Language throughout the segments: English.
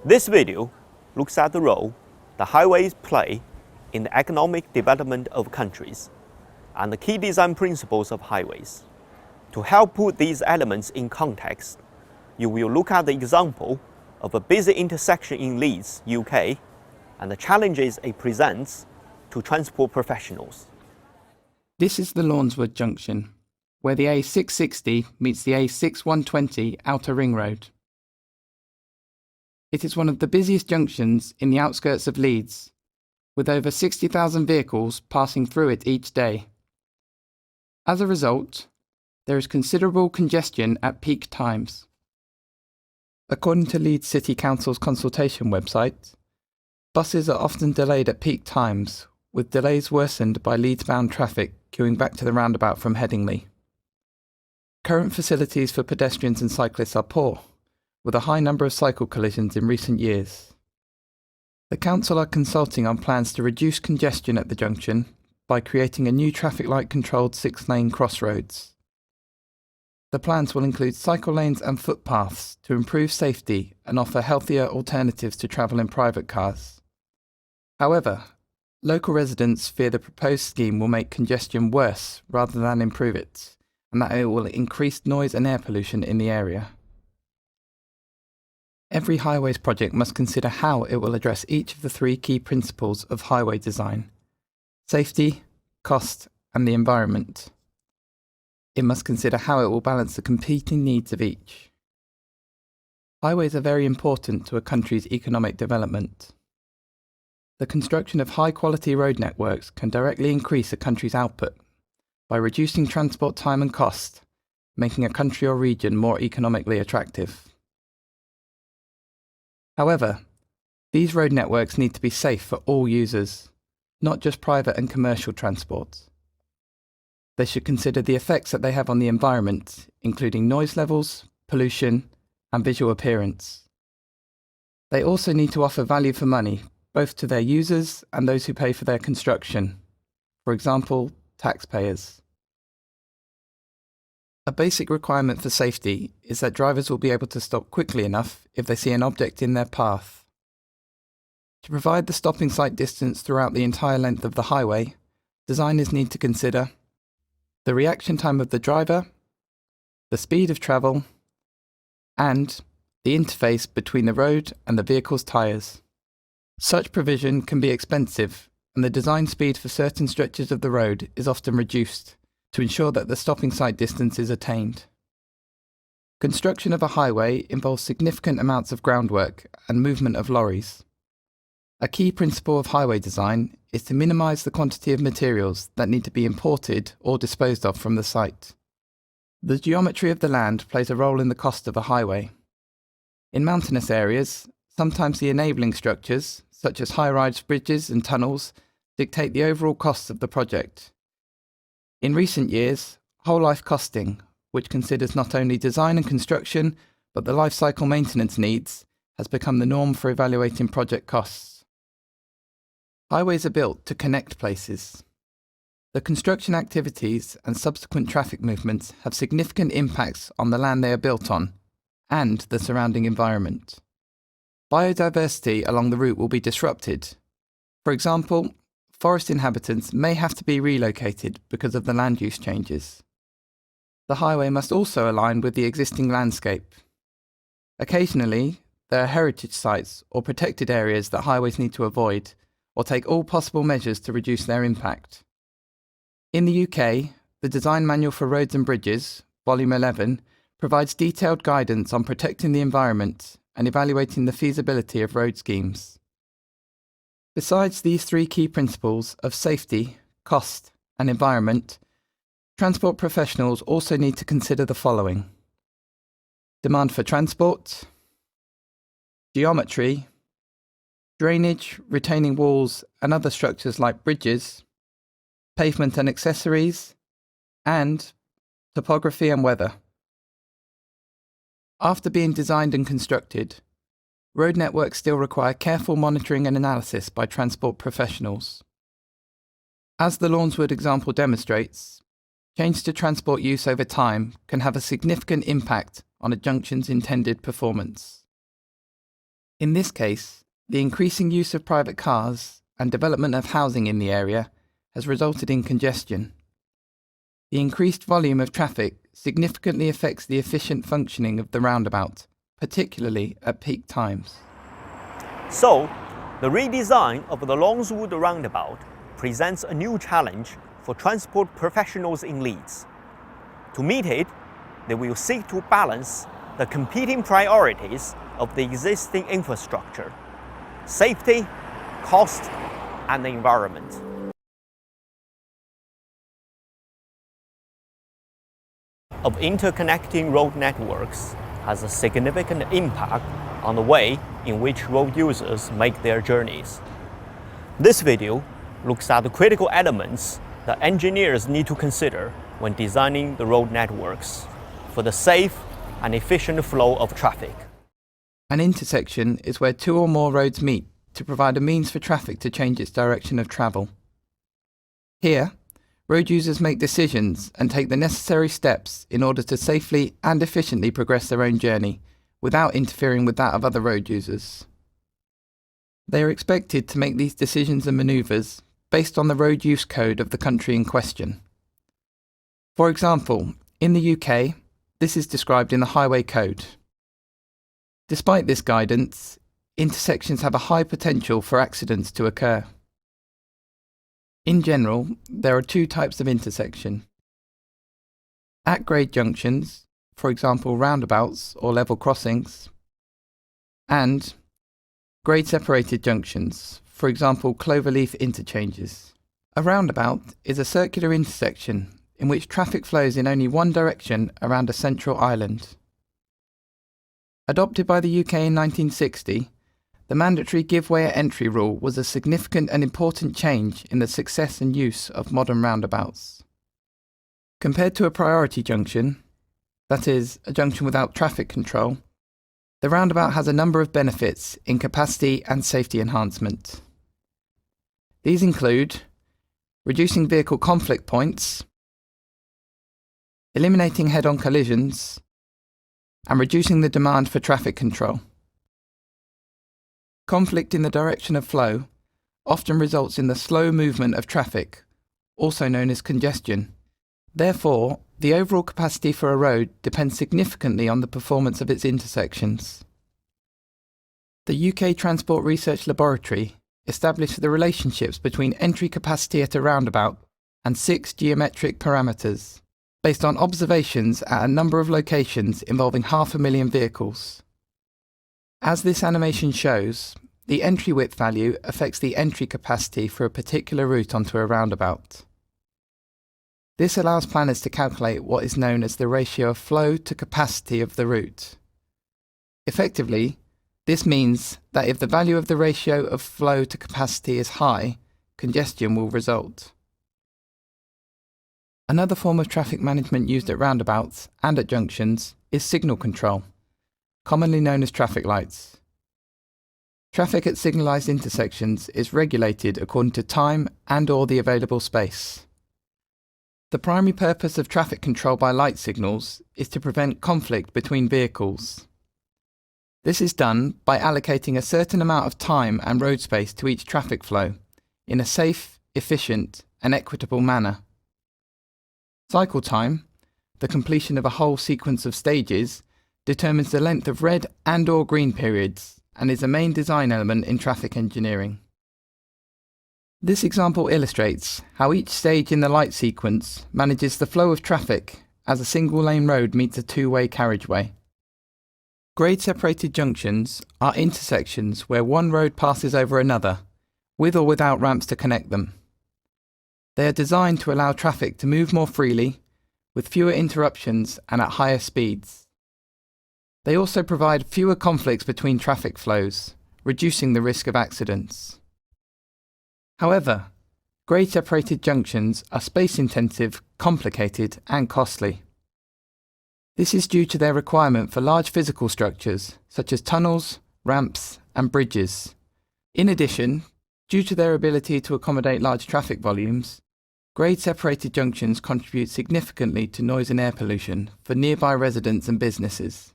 This video looks at the role the highways play in the economic development of countries and the key design principles of highways. To help put these elements in context, you will look at the example of a busy intersection in Leeds, UK, and the challenges it presents to transport professionals. This is the Lawnswood Junction, where the A660 meets the A6120 Outer Ring Road. It is one of the busiest junctions in the outskirts of Leeds, with over 60,000 vehicles passing through it each day. As a result, there is considerable congestion at peak times. According to Leeds City Council's consultation website, buses are often delayed at peak times, with delays worsened by Leeds-bound traffic queuing back to the roundabout from Headingley. Current facilities for pedestrians and cyclists are poor, with a high number of cycle collisions in recent years. The council are consulting on plans to reduce congestion at the junction by creating a new traffic light controlled 6-lane crossroads. The plans will include cycle lanes and footpaths to improve safety and offer healthier alternatives to travel in private cars. However, local residents fear the proposed scheme will make congestion worse rather than improve it, and that it will increase noise and air pollution in the area. Every highways project must consider how it will address each of the three key principles of highway design: safety, cost, and the environment. It must consider how it will balance the competing needs of each. Highways are very important to a country's economic development. The construction of high-quality road networks can directly increase a country's output by reducing transport time and cost, making a country or region more economically attractive. However, these road networks need to be safe for all users, not just private and commercial transport. They should consider the effects that they have on the environment, including noise levels, pollution, and visual appearance. They also need to offer value for money, both to their users and those who pay for their construction, for example, taxpayers. A basic requirement for safety is that drivers will be able to stop quickly enough if they see an object in their path. To provide the stopping sight distance throughout the entire length of the highway, designers need to consider the reaction time of the driver, the speed of travel, and the interface between the road and the vehicle's tyres. Such provision can be expensive, and the design speed for certain stretches of the road is often reduced to ensure that the stopping sight distance is attained. Construction of a highway involves significant amounts of groundwork and movement of lorries. A key principle of highway design is to minimise the quantity of materials that need to be imported or disposed of from the site. The geometry of the land plays a role in the cost of a highway. In mountainous areas, sometimes the enabling structures, such as high-rise bridges and tunnels, dictate the overall costs of the project. In recent years, whole-life costing, which considers not only design and construction, but the life cycle maintenance needs, has become the norm for evaluating project costs. Highways are built to connect places. The construction activities and subsequent traffic movements have significant impacts on the land they are built on and the surrounding environment. Biodiversity along the route will be disrupted. For example, forest inhabitants may have to be relocated because of the land use changes. The highway must also align with the existing landscape. Occasionally, there are heritage sites or protected areas that highways need to avoid, or take all possible measures to reduce their impact. In the UK, the Design Manual for Roads and Bridges, Volume 11, provides detailed guidance on protecting the environment and evaluating the feasibility of road schemes. Besides these three key principles of safety, cost, and environment, transport professionals also need to consider the following: demand for transport, geometry, drainage, retaining walls and other structures like bridges, pavement and accessories, and topography and weather. After being designed and constructed, road networks still require careful monitoring and analysis by transport professionals. As the Lawnswood example demonstrates, change to transport use over time can have a significant impact on a junction's intended performance. In this case, the increasing use of private cars and development of housing in the area has resulted in congestion. The increased volume of traffic significantly affects the efficient functioning of the roundabout, particularly at peak times. So, the redesign of the Lawnswood roundabout presents a new challenge for transport professionals in Leeds. To meet it, they will seek to balance the competing priorities of the existing infrastructure: safety, cost, and the environment. Of interconnecting road networks has a significant impact on the way in which road users make their journeys. This video looks at the critical elements that engineers need to consider when designing the road networks for the safe and efficient flow of traffic. An intersection is where two or more roads meet to provide a means for traffic to change its direction of travel. Here, road users make decisions and take the necessary steps in order to safely and efficiently progress their own journey without interfering with that of other road users. They are expected to make these decisions and manoeuvres based on the road use code of the country in question. For example, in the UK, this is described in the Highway Code. Despite this guidance, intersections have a high potential for accidents to occur. In general, there are two types of intersection: at-grade junctions, for example roundabouts or level crossings, and grade-separated junctions, for example cloverleaf interchanges. A roundabout is a circular intersection in which traffic flows in only one direction around a central island. Adopted by the UK in 1960, the mandatory give-way at entry rule was a significant and important change in the success and use of modern roundabouts. Compared to a priority junction, that is, a junction without traffic control, the roundabout has a number of benefits in capacity and safety enhancement. These include reducing vehicle conflict points, eliminating head-on collisions, and reducing the demand for traffic control. Conflict in the direction of flow often results in the slow movement of traffic, also known as congestion. Therefore, the overall capacity for a road depends significantly on the performance of its intersections. The UK Transport Research Laboratory established the relationships between entry capacity at a roundabout and 6 geometric parameters, based on observations at a number of locations involving 500,000 vehicles. As this animation shows, the entry width value affects the entry capacity for a particular route onto a roundabout. This allows planners to calculate what is known as the ratio of flow to capacity of the route. Effectively, this means that if the value of the ratio of flow to capacity is high, congestion will result. Another form of traffic management used at roundabouts and at junctions is signal control, commonly known as traffic lights. Traffic at signalised intersections is regulated according to time and/or the available space. The primary purpose of traffic control by light signals is to prevent conflict between vehicles. This is done by allocating a certain amount of time and road space to each traffic flow in a safe, efficient, and equitable manner. Cycle time, the completion of a whole sequence of stages, determines the length of red and/or green periods and is a main design element in traffic engineering. This example illustrates how each stage in the light sequence manages the flow of traffic as a single-lane road meets a two-way carriageway. Grade-separated junctions are intersections where one road passes over another, with or without ramps to connect them. They are designed to allow traffic to move more freely, with fewer interruptions and at higher speeds. They also provide fewer conflicts between traffic flows, reducing the risk of accidents. However, grade-separated junctions are space-intensive, complicated, and costly. This is due to their requirement for large physical structures, such as tunnels, ramps, and bridges. In addition, due to their ability to accommodate large traffic volumes, Grade-separated junctions contribute significantly to noise and air pollution for nearby residents and businesses.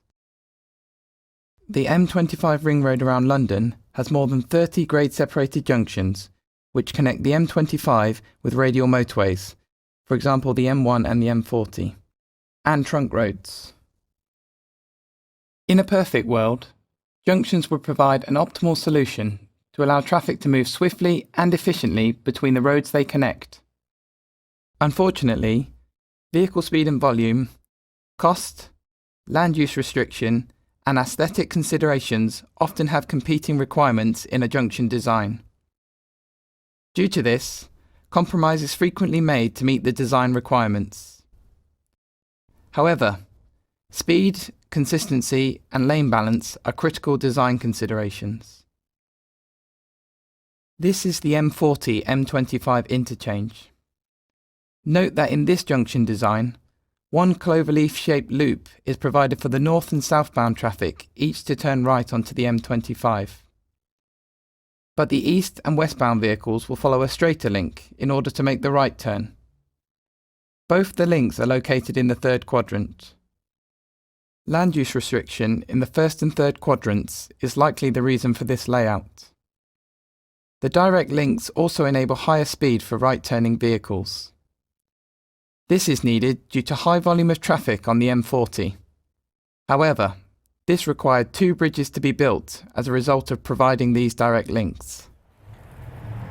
The M25 ring road around London has more than 30 grade-separated junctions, which connect the M25 with radial motorways, for example the M1 and the M40, and trunk roads. In a perfect world, junctions would provide an optimal solution to allow traffic to move swiftly and efficiently between the roads they connect. Unfortunately, vehicle speed and volume, cost, land use restriction, and aesthetic considerations often have competing requirements in a junction design. Due to this, compromise is frequently made to meet the design requirements. However, speed, consistency, and lane balance are critical design considerations. This is the M40-M25 interchange. Note that in this junction design, one cloverleaf-shaped loop is provided for the north and southbound traffic, each to turn right onto the M25. But the east and westbound vehicles will follow a straighter link in order to make the right turn. Both the links are located in the third quadrant. Land use restriction in the first and third quadrants is likely the reason for this layout. The direct links also enable higher speed for right-turning vehicles. This is needed due to high volume of traffic on the M40. However, this required 2 bridges to be built as a result of providing these direct links.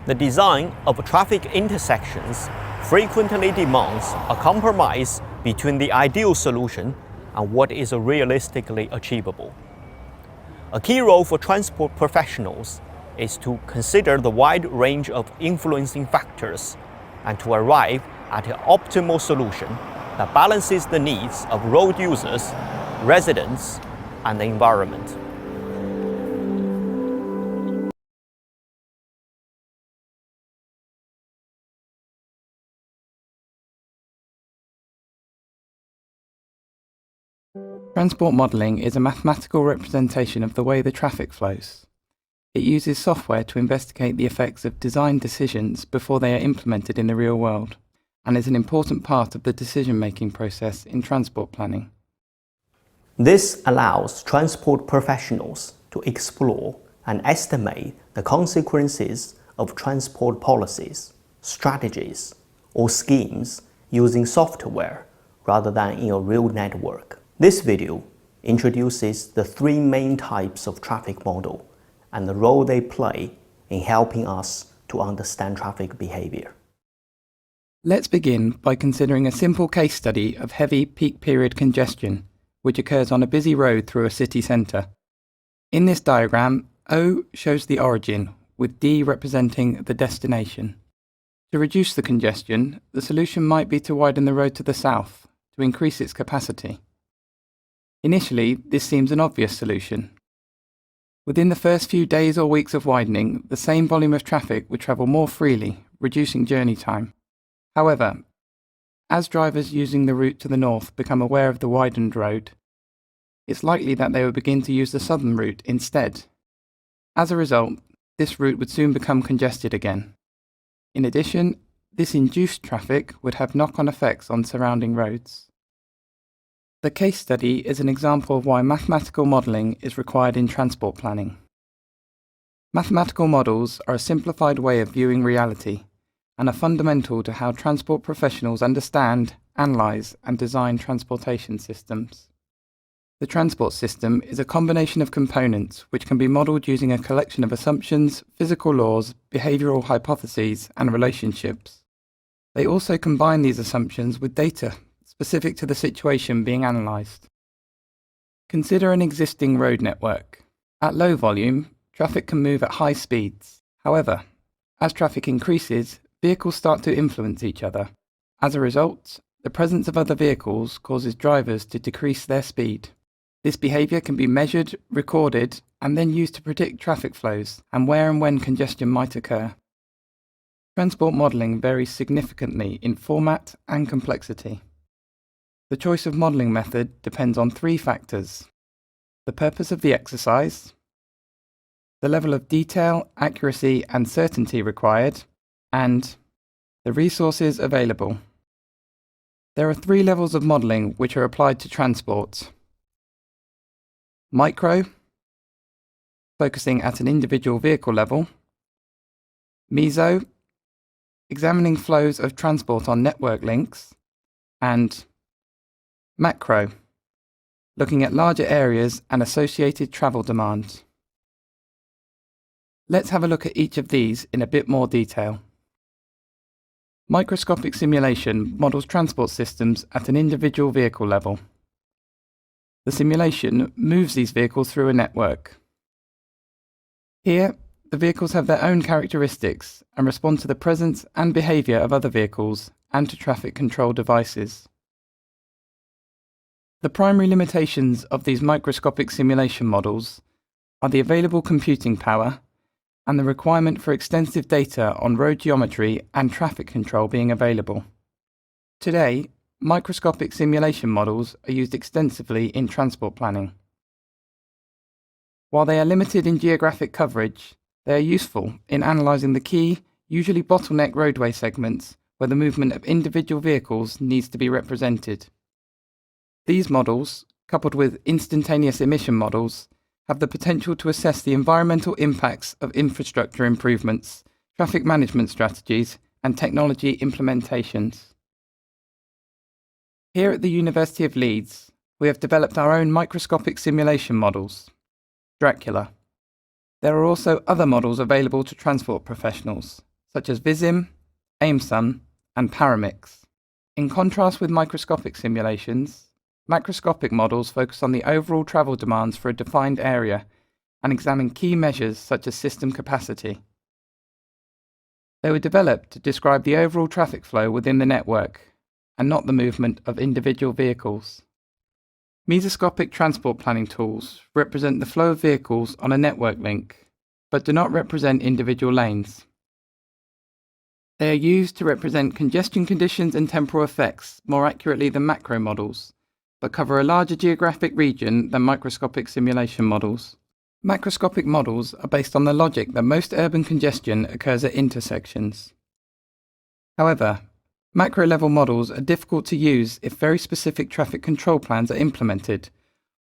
The design of traffic intersections frequently demands a compromise between the ideal solution and what is realistically achievable. A key role for transport professionals is to consider the wide range of influencing factors and to arrive at an optimal solution that balances the needs of road users, residents, and the environment. Transport modelling is a mathematical representation of the way the traffic flows. It uses software to investigate the effects of design decisions before they are implemented in the real world, and is an important part of the decision-making process in transport planning. This allows transport professionals to explore and estimate the consequences of transport policies, strategies, or schemes using software rather than in a real network. This video introduces the 3 main types of traffic model and the role they play in helping us to understand traffic behavior. Let's begin by considering a simple case study of heavy peak period congestion, which occurs on a busy road through a city centre. In this diagram, O shows the origin, with D representing the destination. To reduce the congestion, the solution might be to widen the road to the south, to increase its capacity. Initially, this seems an obvious solution. Within the first few days or weeks of widening, the same volume of traffic would travel more freely, reducing journey time. However, as drivers using the route to the north become aware of the widened road, it's likely that they will begin to use the southern route instead. As a result, this route would soon become congested again. In addition, this induced traffic would have knock-on effects on surrounding roads. The case study is an example of why mathematical modelling is required in transport planning. Mathematical models are a simplified way of viewing reality, and are fundamental to how transport professionals understand, analyse, and design transportation systems. The transport system is a combination of components which can be modelled using a collection of assumptions, physical laws, behavioural hypotheses, and relationships. They also combine these assumptions with data specific to the situation being analysed. Consider an existing road network. At low volume, traffic can move at high speeds. However, as traffic increases, vehicles start to influence each other. As a result, the presence of other vehicles causes drivers to decrease their speed. This behaviour can be measured, recorded, and then used to predict traffic flows and where and when congestion might occur. Transport modelling varies significantly in format and complexity. The choice of modelling method depends on 3 factors: the purpose of the exercise, the level of detail, accuracy, and certainty required, and The resources available. There are 3 levels of modelling which are applied to transport. Micro, focusing at an individual vehicle level. Meso, examining flows of transport on network links. And macro, looking at larger areas and associated travel demand. Let's have a look at each of these in a bit more detail. Microscopic simulation models transport systems at an individual vehicle level. The simulation moves these vehicles through a network. Here, the vehicles have their own characteristics and respond to the presence and behaviour of other vehicles and to traffic control devices. The primary limitations of these microscopic simulation models are the available computing power and the requirement for extensive data on road geometry and traffic control being available. Today, microscopic simulation models are used extensively in transport planning. While they are limited in geographic coverage, they are useful in analysing the key, usually bottleneck roadway segments where the movement of individual vehicles needs to be represented. These models, coupled with instantaneous emission models, have the potential to assess the environmental impacts of infrastructure improvements, traffic management strategies, and technology implementations. Here at the University of Leeds, we have developed our own microscopic simulation models, Dracula. There are also other models available to transport professionals, such as Visim, AIMSUN, and Paramix. In contrast with microscopic simulations, macroscopic models focus on the overall travel demands for a defined area and examine key measures such as system capacity. They were developed to describe the overall traffic flow within the network and not the movement of individual vehicles. Mesoscopic transport planning tools represent the flow of vehicles on a network link, but do not represent individual lanes. They are used to represent congestion conditions and temporal effects more accurately than macro models, but cover a larger geographic region than microscopic simulation models. Macroscopic models are based on the logic that most urban congestion occurs at intersections. However, macro-level models are difficult to use if very specific traffic control plans are implemented,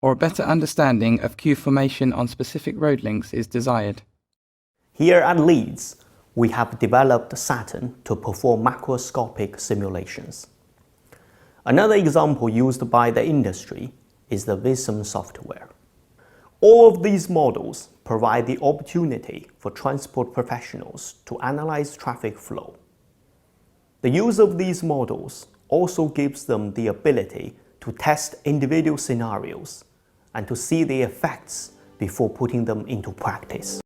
or a better understanding of queue formation on specific road links is desired. Here at Leeds, we have developed Saturn to perform macroscopic simulations. Another example used by the industry is the Visim software. All of these models provide the opportunity for transport professionals to analyze traffic flow. The use of these models also gives them the ability to test individual scenarios and to see the effects before putting them into practice.